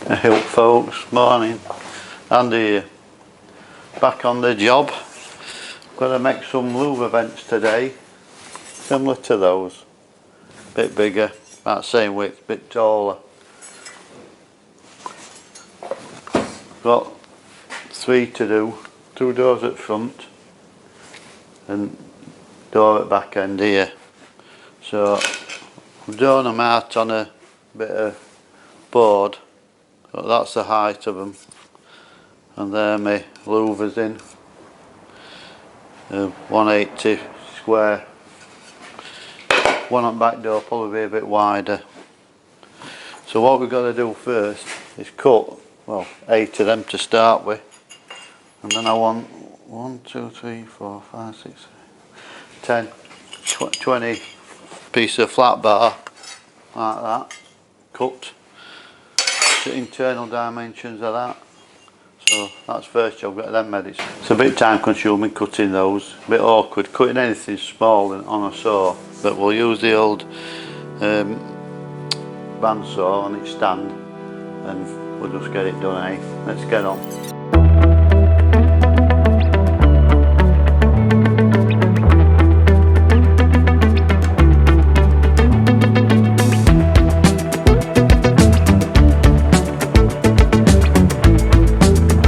Help folks, morning. Andy here, back on the job. Got to make some Louvre vents today, similar to those, bit bigger, about the same width, bit taller. Got 3 to do, 2 doors at front and door at back end here. So I've drawn them out on a bit of board. So that's the height of them, and there my louvers in 180 square. One on back door probably be a bit wider. So what we've got to do first is cut, well, 8 of them to start with, and then I want 1, 2, 3, 4, 5, 6, 10, 20 pieces of flat bar like that, cut. The internal dimensions of that. So that's first job, got them made. It's a bit time consuming cutting those, a bit awkward cutting anything small on a saw, but we'll use the old bandsaw on its stand and we'll just get it done, eh? Let's get on.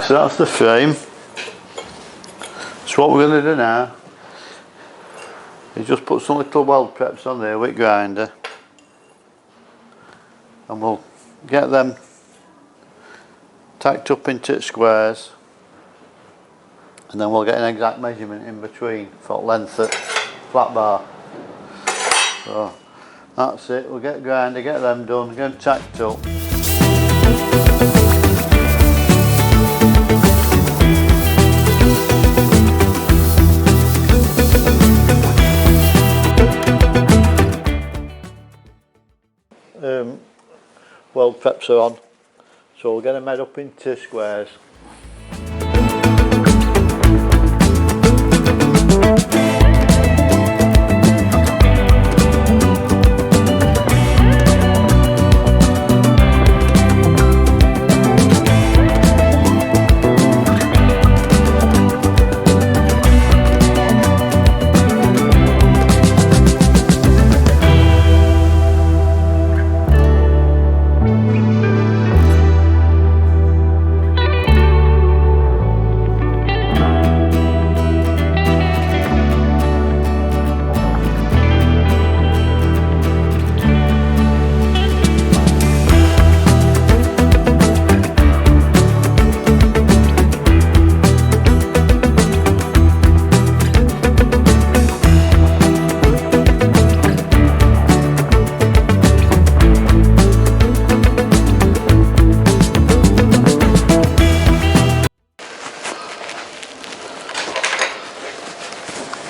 So that's the frame. So what we're going to do now is just put some little weld preps on there with grinder, and we'll get them tacked up into squares, and then we'll get an exact measurement in between for length of flat bar. So that's it, we'll get grinder, get them done, get them tacked up. Weld preps are on, so we'll get them made up into squares.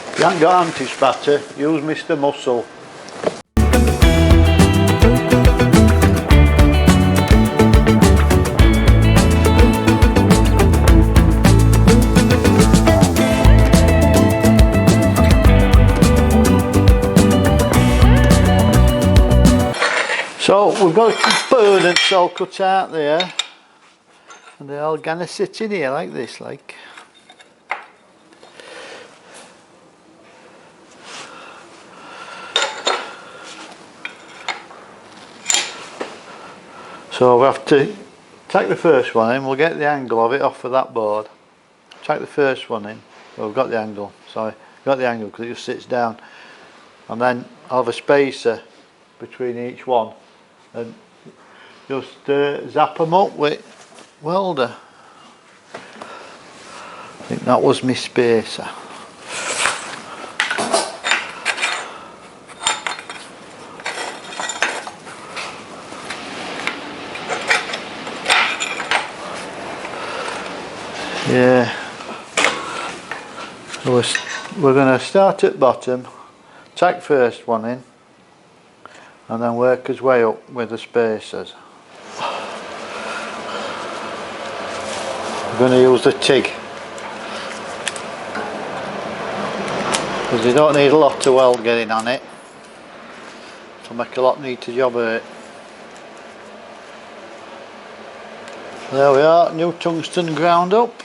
If you haven't got anti-spatter, use Mr. Muscle. So we've got a components all cut out there, and they're all gonna sit in here like this, like. So we have to take the first one in, we'll get the angle of it off of that board. Take the first one in, well, we've got the angle, sorry, got the angle because it just sits down. And then I'll have a spacer between each one and just zap them up with welder. I think that was my spacer. Yeah, so we're going to start at bottom, tack first one in, and then work his way up with the spacers. We're going to use the TIG, because you don't need a lot of weld getting on it to make a lot neater job of it. There we are, new tungsten ground up.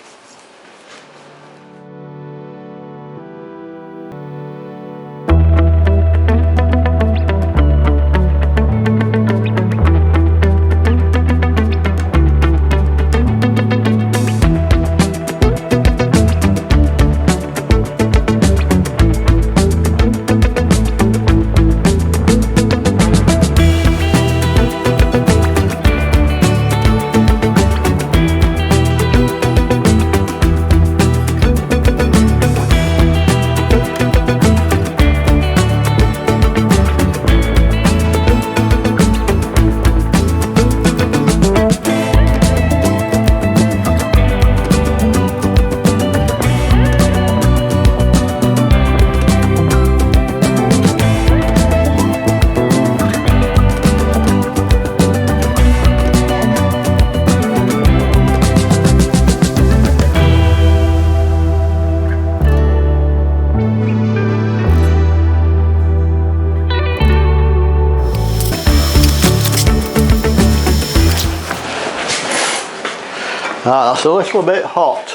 Right, that's a little bit hot.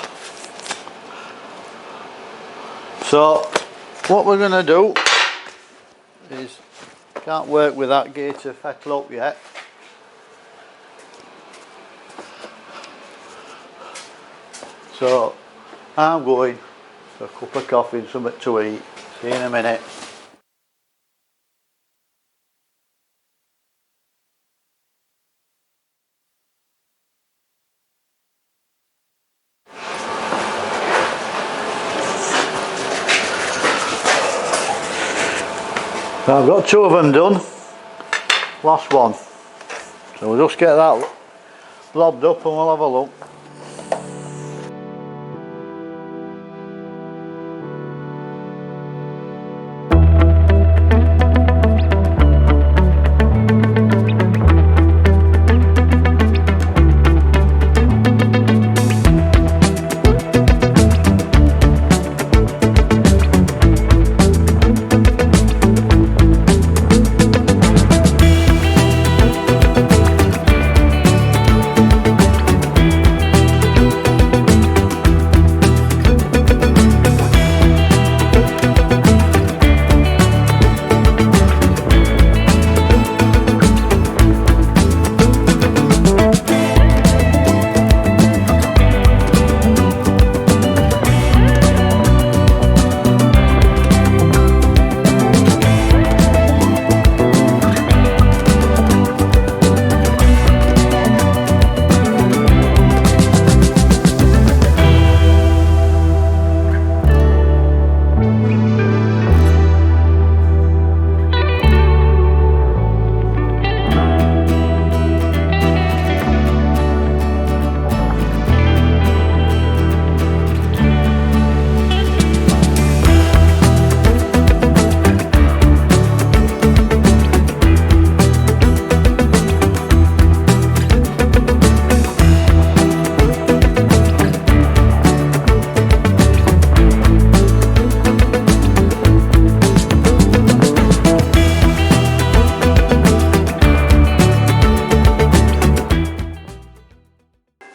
So what we're going to do is, can't work with that gator fettle up yet. So I'm going for a cup of coffee and something to eat. See you in a minute. Now I've got two of them done, last one, so we'll just get that lobbed up and we'll have a look.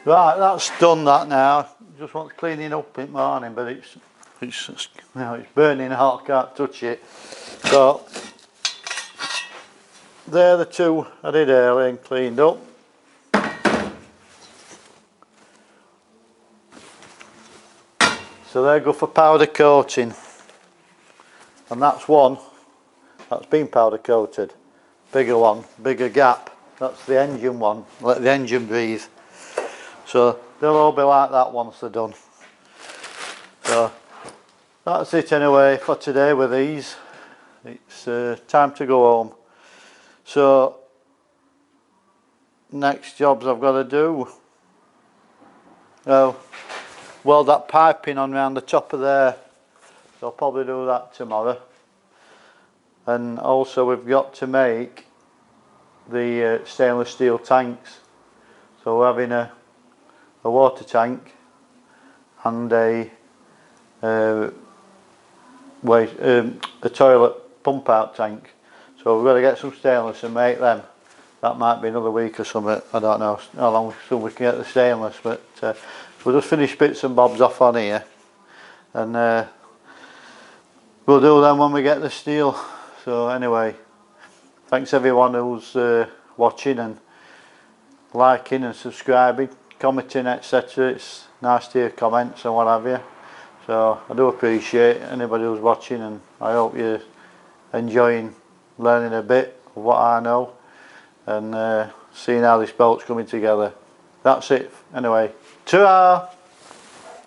Right, that's done that now. Just want cleaning up in the morning, but it's burning hot, can't touch it. So they're the two I did earlier and cleaned up. So they go for powder coating, and that's one that's been powder coated. Bigger one, bigger gap. That's the engine one. Let the engine breathe. So they'll all be like that once they're done. So that's it anyway for today with these. It's time to go home. So next jobs I've got to do. Oh, weld that piping on around the top of there. So I'll probably do that tomorrow. And also we've got to make the stainless steel tanks. So we're having a water tank and a toilet pump out tank. So we've got to get some stainless and make them. that might be another week or something. I don't know how long till we can get the stainless, but we'll just finish bits and bobs off on here, and we'll do them when we get the steel. So anyway, thanks everyone who's watching and liking and subscribing, commenting, etc. It's nice to hear comments and what have you. So I do appreciate anybody who's watching, and I hope you're enjoying learning a bit of what I know and seeing how this boat's coming together. That's it anyway. Ta-ra!